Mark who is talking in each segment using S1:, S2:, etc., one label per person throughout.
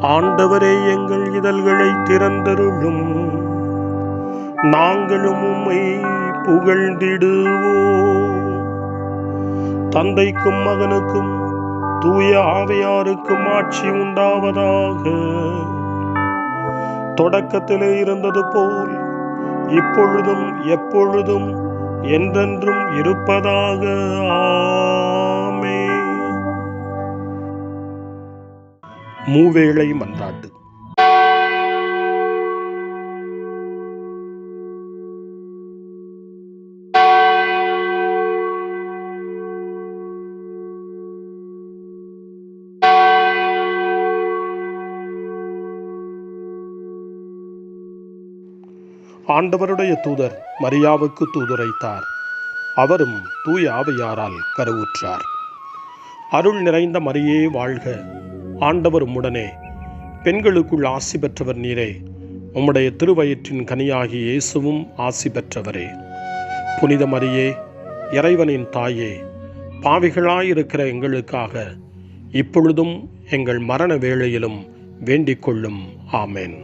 S1: ஆண்டவரே, எங்கள் இதழ்களை திறந்தருளும், நாங்களும் உம்மை புகழ்ந்திடுவோம். தந்தைக்கும் மகனுக்கும் தூய ஆவியாருக்கும் ஆட்சி உண்டாவதாக. தொடக்கத்திலே இருந்தது போல் இப்பொழுதும் எப்பொழுதும் என்றென்றும் இருப்பதாக. ஆமென். மூவேளை மன்றாட்டு. ஆண்டவருடைய தூதர் மரியாவுக்கு தூதுரைத்தார். அவரும் தூய ஆவியாரால் கருவுற்றார். அருள் நிறைந்த மரியே வாழ்க, ஆண்டவர் உம்முடனே, பெண்களுக்குள் ஆசி பெற்றவர் நீரே. உம்முடைய திருவயிற்றின் கனியாகிய இயேசுவும் ஆசி பெற்றவரே. புனித மரியே, இறைவனின் தாயே, பாவிகளாயிருக்கிற எங்களுக்காக இப்பொழுதும் எங்கள் மரண வேளையிலும் வேண்டிக் கொள்ளும். ஆமென்.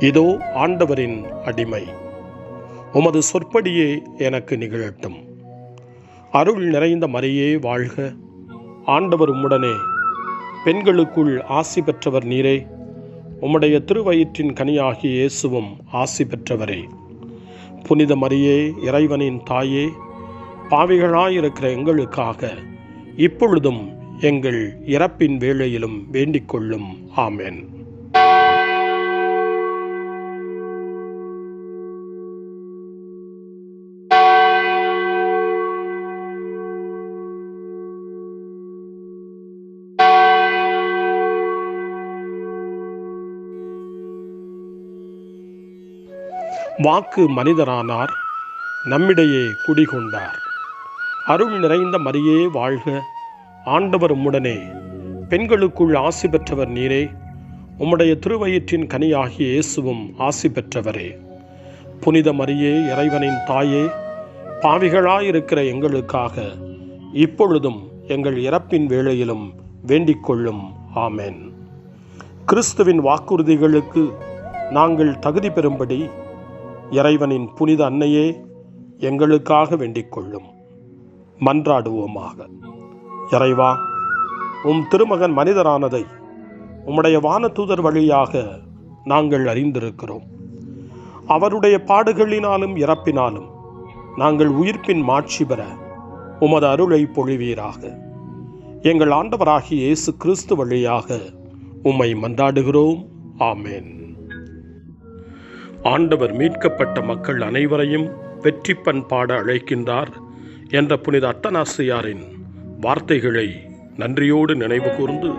S1: இதோ ஆண்டவரின் அடிமை, உமது சொற்படியே எனக்கு நிகழட்டும். அருள் நிறைந்த மரியே வாழ்க, ஆண்டவர் உம்முடனே, பெண்களுக்குள் ஆசி பெற்றவர் நீரே. உம்முடைய திருவயிற்றின் கனியாகிய இயேசுவும் ஆசி பெற்றவரே. புனித மரியே, இறைவனின் தாயே, பாவிகளாயிருக்கிற எங்களுக்காக இப்பொழுதும் எங்கள் இறப்பின் வேளையிலும் வேண்டிக் கொள்ளும். ஆமென். வாக்கு மனிதரானார், நம்மிடையே குடிகொண்டார். அருள் நிறைந்த மரியே வாழ்க, ஆண்டவர் உம்முடனே, பெண்களுக்குள் ஆசி பெற்றவர் நீரே. உம்முடைய திருவயிற்றின் கனியாகிய இயேசுவும் ஆசி பெற்றவரே. புனித மரியே, இறைவனின் தாயே, பாவிகளாயிருக்கிற எங்களுக்காக இப்பொழுதும் எங்கள் இறப்பின் வேளையிலும் வேண்டிக் கொள்ளும். ஆமென். கிறிஸ்துவின் வாக்குறுதிகளுக்கு நாங்கள் தகுதி பெறும்படி இறைவனின் புனித அன்னையே, எங்களுக்காக வேண்டிக் கொள்ளும். மன்றாடுவோமாக. இறைவா, உம் திருமகன் மனிதரானதை உம்முடைய வானதூதர் வழியாக நாங்கள் அறிந்திருக்கிறோம். அவருடைய பாடுகளினாலும் இறப்பினாலும் நாங்கள் உயிர்ப்பின் மாட்சி பெற உமது அருளை பொழிவீராக. எங்கள் ஆண்டவராகிய இயேசு கிறிஸ்து வழியாக உம்மை மன்றாடுகிறோம். ஆமென். ஆண்டவர் மீட்கப்பட்ட மக்கள் அனைவரையும் வெற்றி பண்பாட அழைக்கின்றார் என்ற புனித அத்தனாசியாரின் வார்த்தைகளை நன்றியோடு நினைவு கூர்ந்து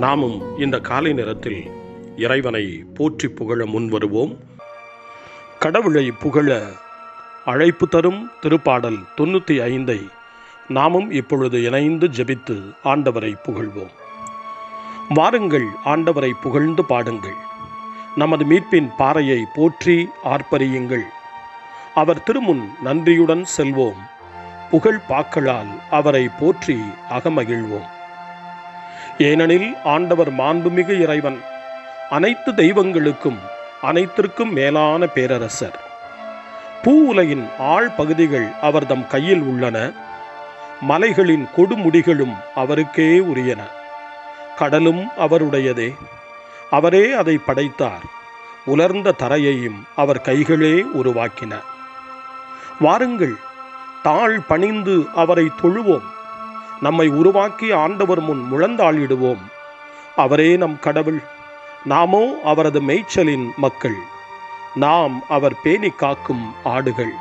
S1: நாமும் இந்த காலை நேரத்தில் இறைவனை போற்றி புகழ முன்வருவோம். கடவுளை புகழ அழைப்பு தரும் திருப்பாடல் 95 நாமும் இப்பொழுது இணைந்து ஜெபித்து ஆண்டவரை புகழ்வோம். வாருங்கள், ஆண்டவரை புகழ்ந்து பாடுங்கள். நமது மீட்பின் பாறையை போற்றி ஆர்ப்பரியுங்கள். அவர் திருமுன் நன்றியுடன் செல்வோம். புகழ் பாக்களால் அவரை போற்றி அகமகிழ்வோம். ஏனெனில் ஆண்டவர் மாண்புமிகு இறைவன், அனைத்து தெய்வங்களுக்கும் அனைத்திற்கும் மேலான பேரரசர். பூ உலகின் ஆழ் பகுதிகள் அவர்தம் கையில் உள்ளன. மலைகளின் கொடுமுடிகளும் அவருக்கே உரியன. கடலும் அவருடையதே, அவரே அதை படைத்தார். உலர்ந்த தரையையும் அவர் கைகளே உருவாக்கினார். வாருங்கள், தாழ் பணிந்து அவரை தொழுவோம். நம்மை உருவாக்கி ஆண்டவர் முன் முழந்தாளிடுவோம். அவரே நம் கடவுள், நாமோ அவரது மேய்ச்சலின் மக்கள். நாம் அவர் பேணி காக்கும் ஆடுகள்.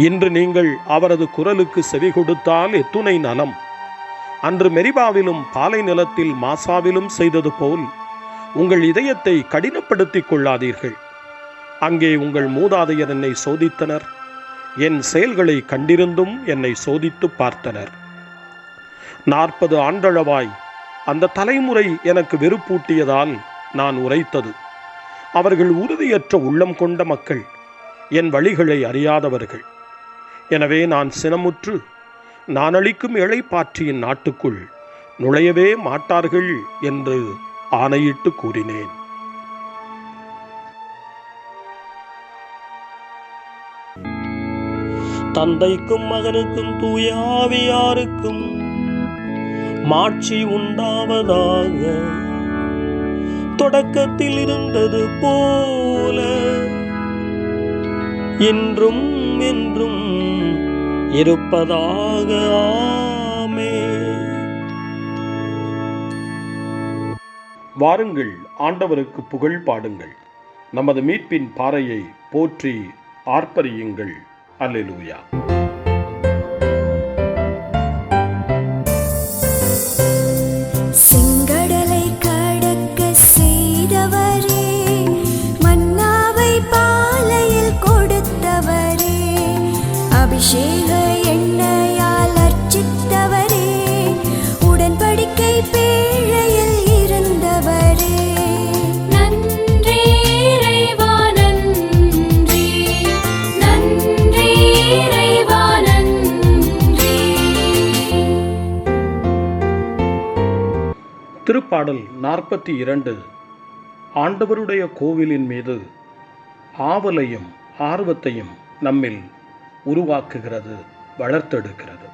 S1: இன்று நீங்கள் அவரது குரலுக்கு செவி கொடுத்தால் எத்துணை நலம். அன்று மெரிபாவிலும் பாலை நிலத்தில் மாசாவிலும் செய்தது போல் உங்கள் இதயத்தை கடினப்படுத்திக் கொள்ளாதீர்கள். அங்கே உங்கள் மூதாதையர் என்னை சோதித்தனர். என் செயல்களை கண்டிருந்தும் என்னை சோதித்து பார்த்தனர். 40 ஆண்டளவாய் அந்த தலைமுறை எனக்கு வெறுப்பூட்டியதால் நான் உரைத்தது. அவர்கள் உறுதியற்ற உள்ளம் கொண்ட மக்கள், என் வழிகளை அறியாதவர்கள். எனவே நான் சினமுற்று, நான் அளிக்கும் இளைப்பாற்றியின் நாட்டுக்குள் நுழையவே மாட்டார்கள் என்று ஆணையிட்டு கூறினேன்.
S2: தந்தைக்கும் மகனுக்கும் தூய ஆவியாருக்கும் மாட்சி உண்டாவதாக. தொடக்கத்தில் இருந்தது போல இன்றும் என்றும் இருப்பதாக. ஆமென்.
S1: வாருங்கள், ஆண்டவருக்கு புகழ் பாடுங்கள். நமது மீட்பின் பாறையை போற்றி ஆர்ப்பரியுங்கள். அல்லேலூயா.
S3: செங்கடலை கடக்க செய்தவரே, மன்னாவை பாலையில் கொடுத்தவரே, அபிஷேக எண்ணெயால் அர்ச்சித்தவரே, உடன்படிக்கை பேழையில் இருந்தவரே, நன்றி இறைவா நன்றி, நன்றி இறைவா நன்றி.
S1: திருப்பாடல் 42 ஆண்டவருடைய கோவிலின் மீது ஆவலையும் ஆர்வத்தையும் நம்மில் உருவாக்குகிறது, வளர்த்தெடுக்கிறது.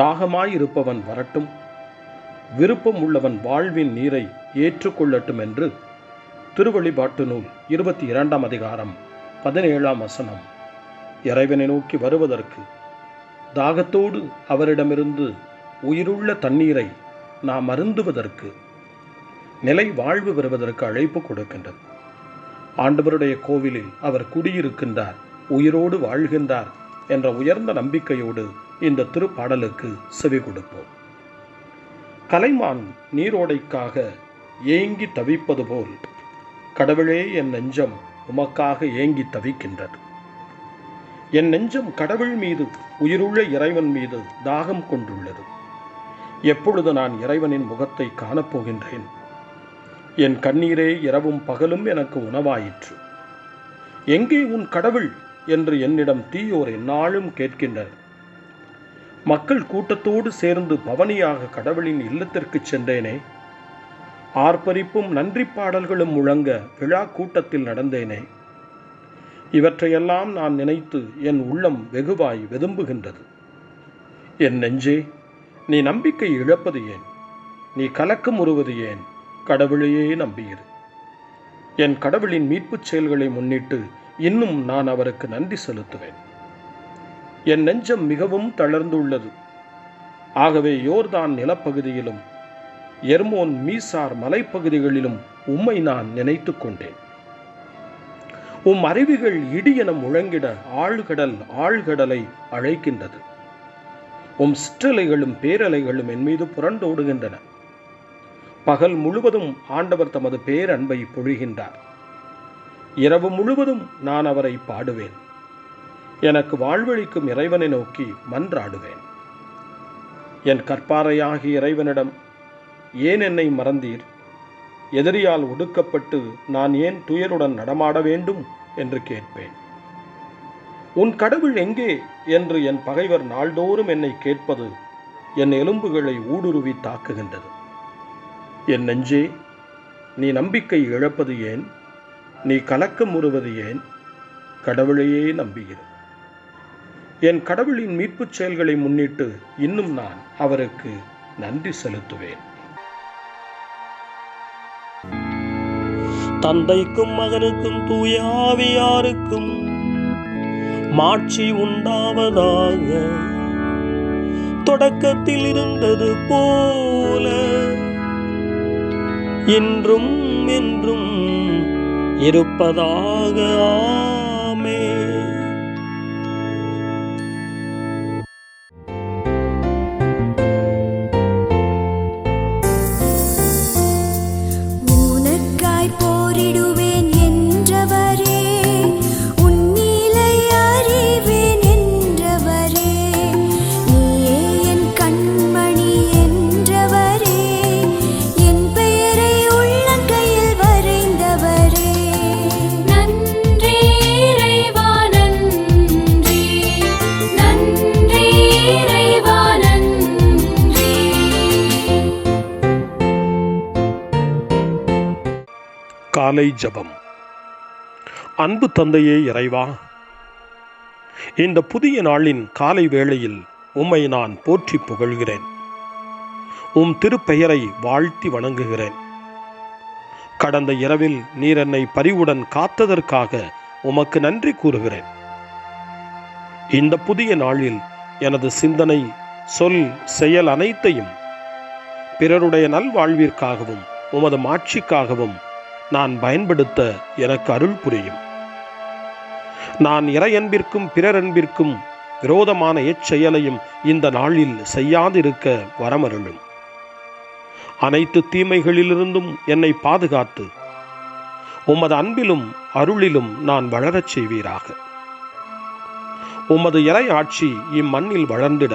S1: தாகமாயிருப்பவன் வரட்டும், விருப்பம் உள்ளவன் வாழ்வின் நீரை ஏற்றுக்கொள்ளட்டும் என்று திருவெளிப்பாட்டு நூல் 22ஆம் அதிகாரம் 17ஆம் வசனம். இறைவனை நோக்கி வருவதற்கு, தாகத்தோடு அவரிடமிருந்து உயிருள்ள தண்ணீரை நாம் அருந்துவதற்கு, நிலை வாழ்வு பெறுவதற்கு அழைப்பு கொடுக்கின்றது. ஆண்டவருடைய கோவிலில் அவர் குடியிருக்கின்றார், உயிரோடு வாழ்கின்றார் என்ற உயர்ந்த நம்பிக்கையோடு இந்த திருப்பாடலுக்கு செவி கொடுப்போம். கலைமான் நீரோடைக்காக ஏங்கி தவிப்பது போல் கடவுளே என் நெஞ்சம் உமக்காக ஏங்கி தவிக்கின்றது. என் நெஞ்சம் கடவுள் மீது, உயிருள்ள இறைவன் மீது தாகம் கொண்டுள்ளது. எப்பொழுது நான் இறைவனின் முகத்தை காணப்போகின்றேன்? என் கண்ணீரே இரவும் பகலும் எனக்கு உணவாயிற்று. எங்கே உன் கடவுள் என்று என்னிடம் தீயோர் எந்நாளும் கேட்கின்றனர். மக்கள் கூட்டத்தோடு சேர்ந்து பவனியாக கடவுளின் இல்லத்திற்கு சென்றேனே. ஆர்ப்பரிப்பும் நன்றி பாடல்களும் முழங்க விழா கூட்டத்தில் நடந்தேனே. இவற்றையெல்லாம் நான் நினைத்து என் உள்ளம் வெகுவாய் வெதும்புகின்றது. என் நெஞ்சே, நீ நம்பிக்கை இழப்பது ஏன்? நீ கலக்கம் உறுவது ஏன்? கடவுளையே நம்பியிரு. என் கடவுளின் மீட்புச் செயல்களை முன்னிட்டு இன்னும் நான் அவருக்கு நன்றி செலுத்துவேன். என் நெஞ்சம் மிகவும் தளர்ந்துள்ளது. ஆகவே யோர்தான் நிலப்பகுதியிலும் எர்மோன் மீசார் மலைப்பகுதிகளிலும் உம்மை நான் நினைத்து கொண்டேன். உம் அருவிகள் இடியென முழங்கிட ஆழ்கடலை அழைக்கின்றது. உம் சிற்றலைகளும் பேரலைகளும் என் மீது புரண்டோடுகின்றன. பகல் முழுவதும் ஆண்டவர் தமது பேரன்பை பொழிகின்றார். இரவு முழுவதும் நான் அவரை பாடுவேன். எனக்கு வாழ்வளிக்கும் இறைவனை நோக்கி மன்றாடுவேன். என் கற்பாறையாகிய இறைவனிடம், ஏன் என்னை மறந்தீர்? எதிரியால் ஒடுக்கப்பட்டு நான் ஏன் துயருடன் நடமாட வேண்டும் என்று கேட்பேன். உன் கடவுள் எங்கே என்று என் பகைவர் நாள்தோறும் என்னை கேட்பது என் எலும்புகளை ஊடுருவி தாக்குகின்றது. என் நெஞ்சே, நீ நம்பிக்கை இழப்பது ஏன்? நீ கலக்கம் உறுவது ஏன்? கடவுளையே நம்பியிரு. என் கடவுளின் மீட்புச் செயல்களை முன்னிட்டு இன்னும் நான் அவருக்கு நன்றி செலுத்துவேன்.
S2: தந்தைக்கும் மகனுக்கும் தூய ஆவியாருக்கும் மாட்சி உண்டாவதாக. தொடக்கத்தில் இருந்தது போல இன்றும் என்றும் இருப்பதாக. ஆமென்.
S1: காலை ஜெபம். அன்பு தந்தையே இறைவா, இந்த புதிய நாளின் காலை வேளையில் உம்மை நான் போற்றி புகழ்கிறேன். உம் திருப்பெயரை வாழ்த்தி வணங்குகிறேன். கடந்த இரவில் நீர் என்னை பரிவுடன் காத்ததற்காக உமக்கு நன்றி கூறுகிறேன். இந்த புதிய நாளில் எனது சிந்தனை, சொல், செயல் அனைத்தையும் பிறருடைய நல்வாழ்விற்காகவும் உமது மாட்சிக்காகவும் நான் பயன்படுத்த எனக்கு அருள் புரியும். நான் இறையன்பிற்கும் பிறரன்பிற்கும் விரோதமான எச்செயலையும் இந்த நாளில் செய்யாதிருக்க வரமருளும். அனைத்து தீமைகளிலிருந்தும் என்னை பாதுகாத்து உமது அன்பிலும் அருளிலும் நான் வளரச் செய்வீராக. உமது இறை ஆட்சி இம்மண்ணில் வளர்ந்திட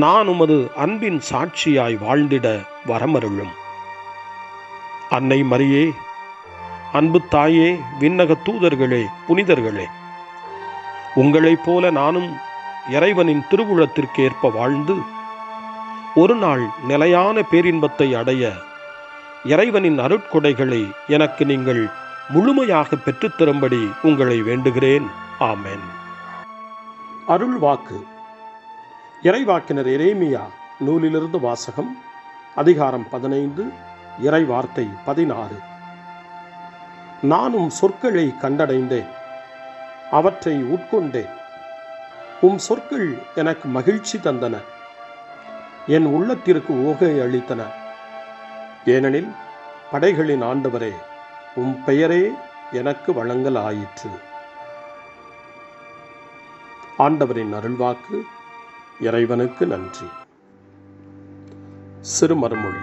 S1: நான் உமது அன்பின் சாட்சியாய் வாழ்ந்திட வரமருளும். அன்னை மரியே, அன்பு தாயே, விண்ணக தூதர்களே, புனிதர்களே, உங்களைப் போல நானும் இறைவனின் திருவுளத்திற்கு ஏற்ப வாழ்ந்து ஒரு நாள் நிலையான பேரின்பத்தை அடைய இறைவனின் அருட்கொடைகளை எனக்கு நீங்கள் முழுமையாக பெற்றுத்தரும்படி உங்களை வேண்டுகிறேன். ஆமென். அருள் வாக்கு. இறைவாக்கினர் எரேமியா நூலிலிருந்து வாசகம். அதிகாரம் 15, இறை வார்த்தை 16. நானும் சொற்களை கண்டடைந்தேன், அவற்றை உட்கொண்டேன். உம் சொற்கள் எனக்கு மகிழ்ச்சி தந்தன, என் உள்ளத்திற்கு உவகை அளித்தன. ஏனெனில் படைகளின் ஆண்டவரே, உம் பெயரே எனக்கு வழங்கல் ஆயிற்று. ஆண்டவரின் அருள்வாக்கு. இறைவனுக்கு நன்றி. சிறுமறுமொழி.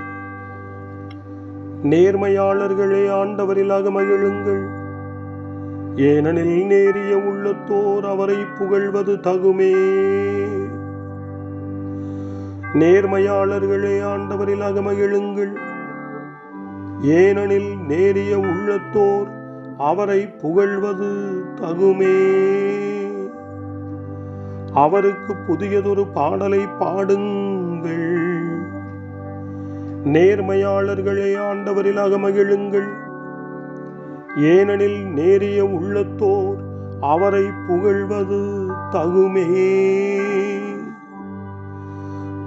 S1: நேர்மையாளர்களே, ஆண்டவரிலாக மகிழுங்கள், ஏனெனில் நேரிய உள்ளத்தோர் அவரை புகழ்வது தகுமே. நேர்மையாளர்களே, ஆண்டவரிலாக மகிழுங்கள், ஏனெனில் நேரிய உள்ளத்தோர் அவரை புகழ்வது தகுமே. அவருக்கு புதியதொரு பாடலை பாடுங்கள். நேர்மையாளர்களே, ஆண்டவரிலாக மகிழுங்கள், ஏனெனில் நேரிய உள்ளத்தோர் அவரை புகழ்வது தகுமே.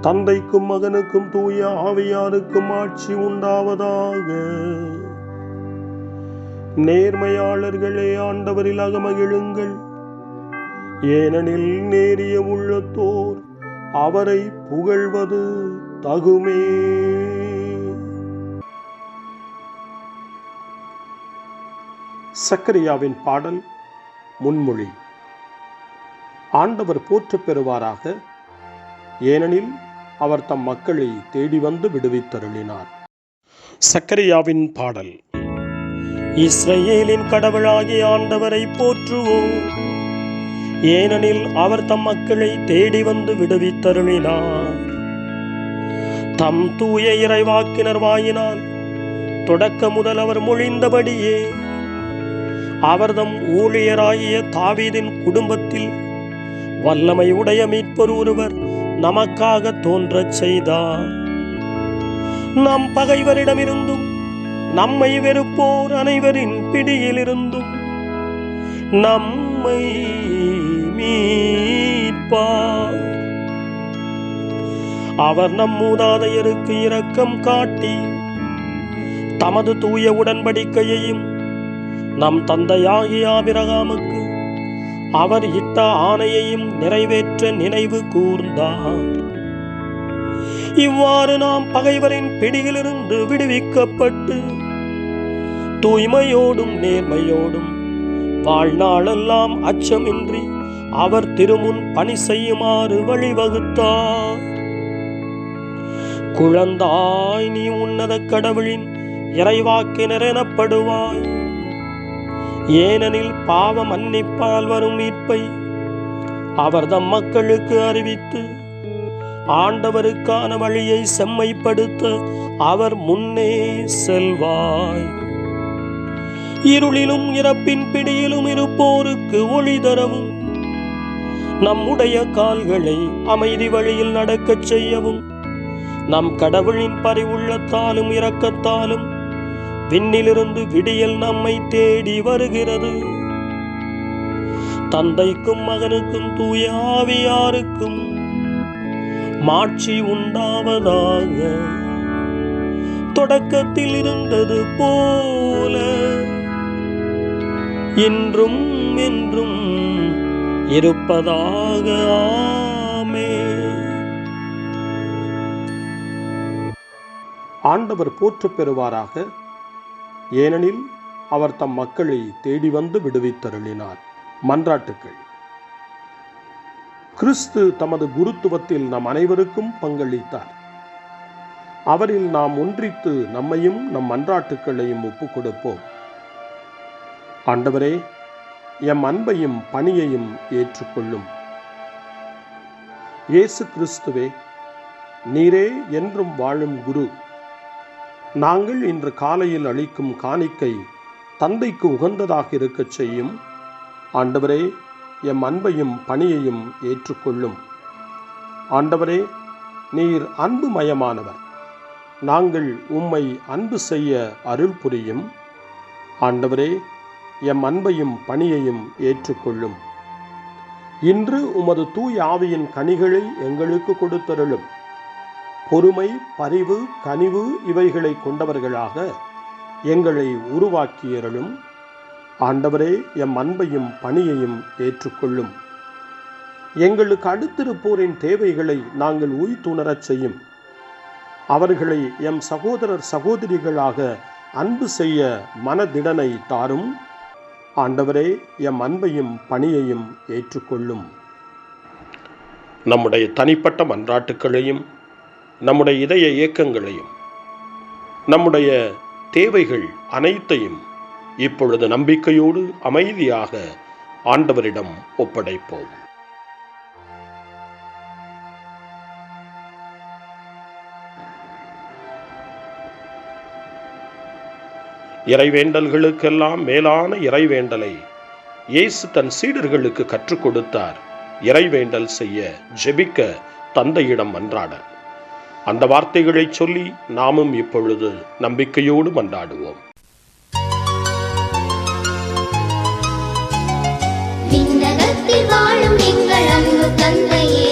S1: தந்தைக்கும் மகனுக்கும் தூய ஆவியாருக்கும் ஆட்சி உண்டாவதாக. நேர்மையாளர்களே, ஆண்டவரிலாக மகிழுங்கள், ஏனெனில் நேரிய உள்ளத்தோர் அவரை புகழ்வது தகுமே. சக்கரியாவின் பாடல். முன்மொழி. ஆண்டவர் போற்றப் பெறுவாராக, ஏனெனில் அவர் தம் மக்களை தேடி வந்து விடுவித்தருளினார். சக்கரியாவின் பாடல்.
S2: இஸ்ரவேலின் கடவுளாகிய ஆண்டவரை போற்றுவோம், ஏனெனில் அவர் தம் மக்களை தேடி வந்து விடுவித்தருளினார். தம் தூய இறைவாக்கினர் வாயினால் தொடக்க முதல் அவர் மொழிந்தபடியே அவர் தம் ஊழியராகிய தாவீதின் குடும்பத்தில் வல்லமை உடைய மீட்பர் ஒருவர் நமக்காக தோன்றச் செய்தார். நம் பகைவரிடமிருந்தும் நம்மை வெறுப்போர் அனைவரின் பிடியிலிருந்தும் நம்மை மீட்பார். அவர் நம் மூதாதையருக்கு இரக்கம் காட்டி தமது தூய உடன்படிக்கையையும் நம் தந்தையாகிய ஆபிரகாமுக்கு அவர் இட்ட ஆணையையும் நிறைவேற்ற நினைவு கூர்ந்தார். இவ்வாறு நாம் பகைவரின் பிடியிலிருந்து விடுவிக்கப்பட்டு தூய்மையோடும் நேர்மையோடும் வாழ்நாளெல்லாம் அச்சமின்றி அவர் திருமுன் பணி செய்யுமாறு வழிவகுத்தார். குழந்தாய், நீ உன்னத கடவுளின் இறைவாக்கினர் எனப்படுவாய், ஏனெனில் பாவ மன்னிப்பால் வரும் மீட்பை அவர் தம் மக்களுக்கு அறிவித்து ஆண்டவருக்கான வழியை செம்மைப்படுத்த அவர் முன்னே செல்வாய். இருளிலும் இறப்பின் பிடியிலும் இருப்போருக்கு ஒளி தரவும் நம்முடைய கால்களை அமைதி வழியில் நடக்கச் செய்யவும் நம் கடவுளின் பரிவுள்ளத்தாலும் இரக்கத்தாலும் விண்ணிலிருந்து விடியல் நம்மை தேடி வருகிறது. தந்தைக்கும் மகனுக்கும் தூய ஆவியாருக்கும் மாட்சி உண்டாவதாக. தொடக்கத்தில் இருந்தது போல இன்றும் என்றும் இருப்பதாக. ஆமென்.
S1: ஆண்டவர் போற்றப் பெறுவாராக. ஏனெனில் அவர் தம் மக்களை தேடி வந்து விடுவித்தருளினார். மன்றாட்டுக்கள். கிறிஸ்து தமது குருத்துவத்தில் நம் அனைவருக்கும் பங்களித்தார். அவரில் நாம் ஒன்றித்து நம்மையும் நம் மன்றாட்டுக்களையும் ஒப்புக் கொடுப்போம். ஆண்டவரே, எம் அன்பையும் பணியையும் ஏற்றுக்கொள்ளும். இயேசு கிறிஸ்துவே, நீரே என்றும் வாழும் குரு. நாங்கள் இன்று காலையில் அளிக்கும் காணிக்கை தந்தைக்கு உகந்ததாக இருக்கச் செய்யும். ஆண்டவரே, எம் அன்பையும் பணியையும் ஏற்றுக்கொள்ளும். ஆண்டவரே, நீர் அன்பு மயமானவர். நாங்கள் உம்மை அன்பு செய்ய அருள் புரியும். ஆண்டவரே, எம் அன்பையும் பணியையும் ஏற்றுக்கொள்ளும். இன்று உமது தூய ஆவியின் கனிகளை எங்களுக்கு கொடுத்தருளும். பொறுமை, பரிவு, கனிவு இவைகளை கொண்டவர்களாக எங்களை உருவாக்கியருளும். ஆண்டவரே, எம் அன்பையும் பணியையும் ஏற்றுக்கொள்ளும். எங்களுக்கு அடுத்திருப்போரின் தேவைகளை நாங்கள் உய்த்துணரச் செய்யும். அவர்களை எம் சகோதரர் சகோதரிகளாக அன்பு செய்ய மனதிடனை தாரும். ஆண்டவரே, எம் அன்பையும் பணியையும் ஏற்றுக்கொள்ளும். நம்முடைய தனிப்பட்ட மன்றாட்டுக்களையும் நம்முடைய இதய இயக்கங்களையும் நம்முடைய தேவைகள் அனைத்தையும் இப்பொழுது நம்பிக்கையோடு அமைதியாக ஆண்டவரிடம் ஒப்படைப்போம். இறைவேண்டல்களுக்கெல்லாம் மேலான இறைவேண்டலை இயேசு தன் சீடர்களுக்கு கற்றுக் கொடுத்தார். இறைவேண்டல் செய்ய, ஜெபிக்க, தந்தையிடம் மன்றாட. அந்த வார்த்தைகளை சொல்லி நாமும் இப்பொழுது நம்பிக்கையோடு மன்றாடுவோம்.
S4: விண்ணகத்தில் வாழும் எங்கள் அன்பு தந்தையே,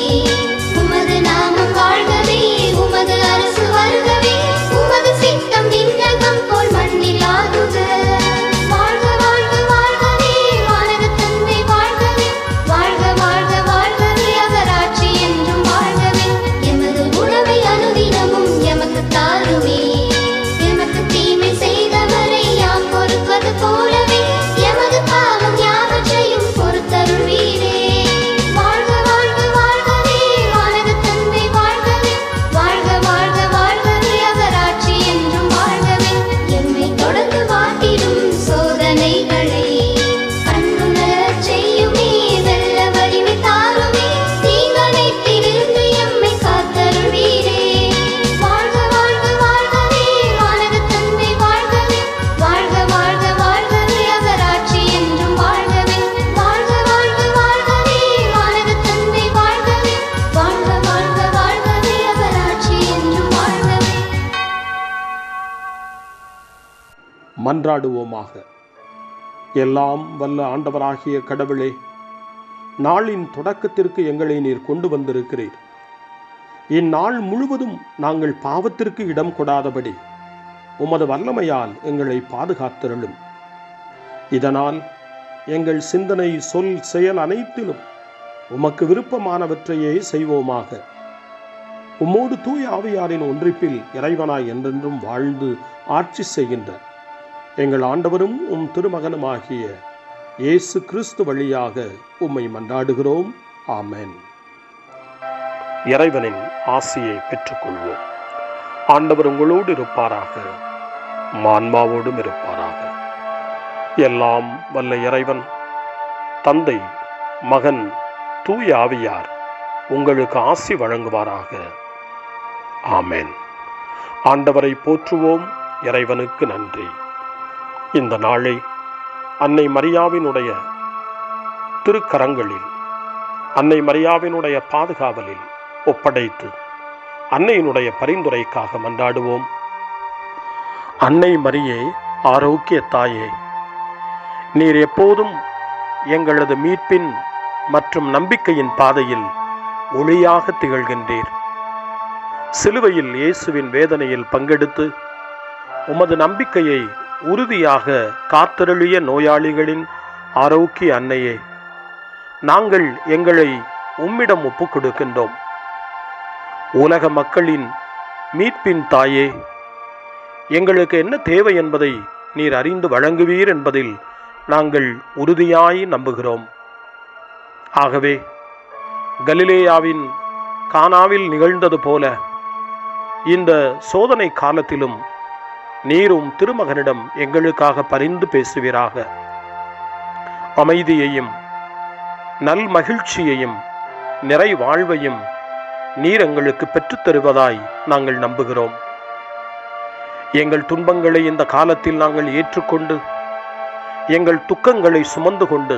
S4: உமது நாமம் வாழ்கவே, உமது அரசு வருகவே, உமது சித்தம் விண்ணகம் போல் மண்ணில் ஆகுக. வாழ்க வாழ்க வாழ்கவே வானக தந்தை வாழ்கவே, வாழ்க வாழ்க வாழ்கவே அவராட்சி என்றும் வாழ்கவே. எமது உணவை அனுதினமும் எமக்கு தாருமே, எமக்கு தீமை செய்தவரை யாம் பொறுப்பது போலவே எமது பாவம் யாவற்றையும் பொறுத்தருள்வீரே. வாழ்க வாழ்க வாழ்கவே வானக தந்தை வாழ்கவே, வாழ்க வாழ்க வாழ்கவே அவராட்சி என்றும் வாழ்கவே. எம்மை தொடர்ந்து வாட்டிடும் சோதனைகளை கண்ணுணரச் செய்யுமே, வெல்ல வலிமை தாருமே, தீங்கனைத்திலிருந்து எம்மை காத்தருள்வீரே. வாழ்க வாழ்க வாழ்கவே வானக தந்தை வாழ்கவே, வாழ்க வாழ்க வாழ்கவே அவராட்சி என்றும் வாழ்கவே. வாழ்க வாழ்க வாழ்கவே வானக தந்தை வாழ்கவே, வாழ்க வாழ்க வாழ்கவே அவராட்சி என்றும் வாழ்கவே.
S1: மன்றாடுவோமாக. எல்லாம் வல்ல ஆண்டவராகிய கடவுளே, நாளின் தொடக்கத்திற்கு எங்களை நீர் கொண்டு வந்திருக்கிறீர். இந்நாள் முழுவதும் நாங்கள் பாவத்திற்கு இடம் கொடாதபடி உமது வல்லமையால் எங்களை பாதுகாத்தருளும். இதனால் எங்கள் சிந்தனை, சொல், செயல் அனைத்திலும் உமக்கு விருப்பமானவற்றையே செய்வோமாக. உம்மோடு தூய ஆவியாரின் ஒன்றிப்பில் இறைவனாய் என்றென்றும் வாழ்ந்து ஆட்சி செய்கின்ற எங்கள் ஆண்டவரும் உம் திருமகனுமாகிய இயேசு கிறிஸ்து வழியாக உம்மை மன்றாடுகிறோம். ஆமென். இறைவனின் ஆசியை பெற்றுக்கொள்வோம். ஆண்டவர் உங்களோடு இருப்பாராக, ஆன்மாவோடும் இருப்பாராக. எல்லாம் வல்ல இறைவன் தந்தை, மகன், தூய ஆவியார் உங்களுக்கு ஆசி வழங்குவாராக. ஆமென். ஆண்டவரை போற்றுவோம். இறைவனுக்கு நன்றி. இந்த நாளை அன்னை மரியாவினுடைய திருக்கரங்களில், அன்னை மரியாவினுடைய பாதுகாவலில் ஒப்படைத்து அன்னையினுடைய பரிந்துரைக்காக மன்றாடுவோம். அன்னை மரியே, ஆரோக்கிய தாயே, நீர் எப்போதும் எங்களது மீட்பின் மற்றும் நம்பிக்கையின் பாதையில் ஒளியாக திகழ்கின்றீர். சிலுவையில் இயேசுவின் வேதனையில் பங்கெடுத்து உமது நம்பிக்கையை உறுதியாக காத்தருளிய நோயாளிகளின் ஆரோக்கிய அன்னையே, நாங்கள் எங்களை உம்மிடம் ஒப்புக் கொடுக்கின்றோம். உலக மக்களின் மீட்பின் தாயே, எங்களுக்கு என்ன தேவை என்பதை நீர் அறிந்து வழங்குவீர் என்பதில் நாங்கள் உறுதியாய் நம்புகிறோம். ஆகவே கலிலேயாவின் கானாவில் நிகழ்ந்தது போல இந்த சோதனை காலத்திலும் நீரும் திருமகனிடம் எங்களுக்காக பரிந்து பேசுவீராக. அமைதியையும் நல் மகிழ்ச்சியையும் நிறை வாழ்வையும் நீர் எங்களுக்கு பெற்றுத் தருவதாய் நாங்கள் நம்புகிறோம். எங்கள் துன்பங்களை இந்த காலத்தில் நாங்கள் ஏற்றுக்கொண்டு எங்கள் துக்கங்களை சுமந்து கொண்டு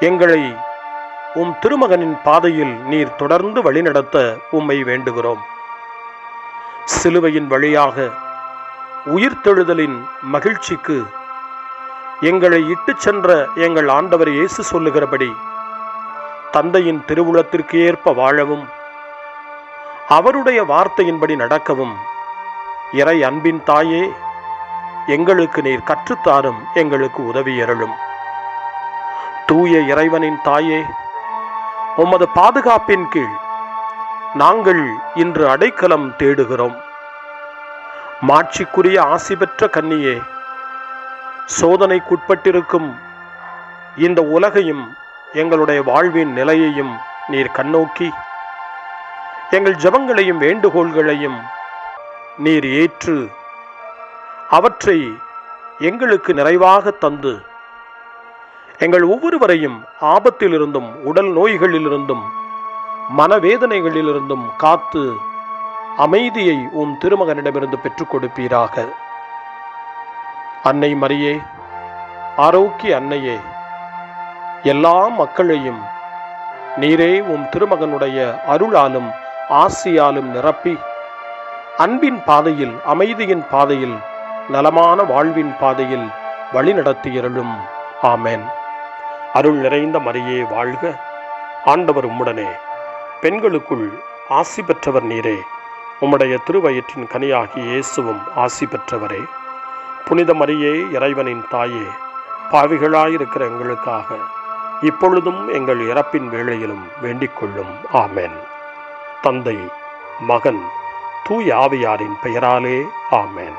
S1: எங்களை உம் திருமகனின் பாதையில் நீர் தொடர்ந்து வழிநடத்த உம்மை வேண்டுகிறோம். சிலுவையின் வழியாக உயிர்த்தெழுதலின் மகிழ்ச்சிக்கு எங்களை இட்டுச் சென்ற எங்கள் ஆண்டவர் இயேசு சொல்லுகிறபடி தந்தையின் திருவுளத்திற்கு ஏற்ப வாழவும் அவருடைய வார்த்தையின்படி நடக்கவும் இறை அன்பின் தாயே, எங்களுக்கு நீர் கற்றுத்தாரும், எங்களுக்கு உதவி அருளும். தூய இறைவனின் தாயே, உமது பாதுகாப்பின் கீழ் நாங்கள் இன்று அடைக்கலம் தேடுகிறோம். மாட்சிக்குரிய ஆசி பெற்ற கன்னியே, சோதனைக்குட்பட்டிருக்கும் இந்த உலகையும் எங்களுடைய வாழ்வின் நிலையையும் நீர் கண்ணோக்கி எங்கள் ஜெபங்களையும் வேண்டுகோள்களையும் நீர் ஏற்று அவற்றை எங்களுக்கு நிறைவாக தந்து எங்கள் ஒவ்வொருவரையும் ஆபத்திலிருந்தும் உடல் நோய்களிலிருந்தும் மனவேதனைகளிலிருந்தும் காத்து அமைதியை உம் திருமகனிடமிருந்து பெற்றுக் கொடுப்பீராக. அன்னை மரியே, ஆரோக்கிய அன்னையே, எல்லா மக்களையும் நீரே உம் திருமகனுடைய அருளாலும் ஆசியாலும் நிரப்பி அன்பின் பாதையில், அமைதியின் பாதையில், நலமான வாழ்வின் பாதையில் வழிநடத்தியருளும். ஆமென். அருள் நிறைந்த மரியே வாழ்க, ஆண்டவர் உம்முடனே, பெண்களுக்குள் ஆசி பெற்றவர் நீரே, உம்முடைய திருவயிற்றின் கனியாகிய இயேசுவும் ஆசி பெற்றவரே. புனித மரியே, இறைவனின் தாயே, பாவிகளாயிருக்கிற எங்களுக்காக இப்பொழுதும் எங்கள் இறப்பின் வேளையிலும் வேண்டிக் கொள்ளும். ஆமென். தந்தை, மகன், தூய ஆவியாரின் பெயராலே ஆமென்.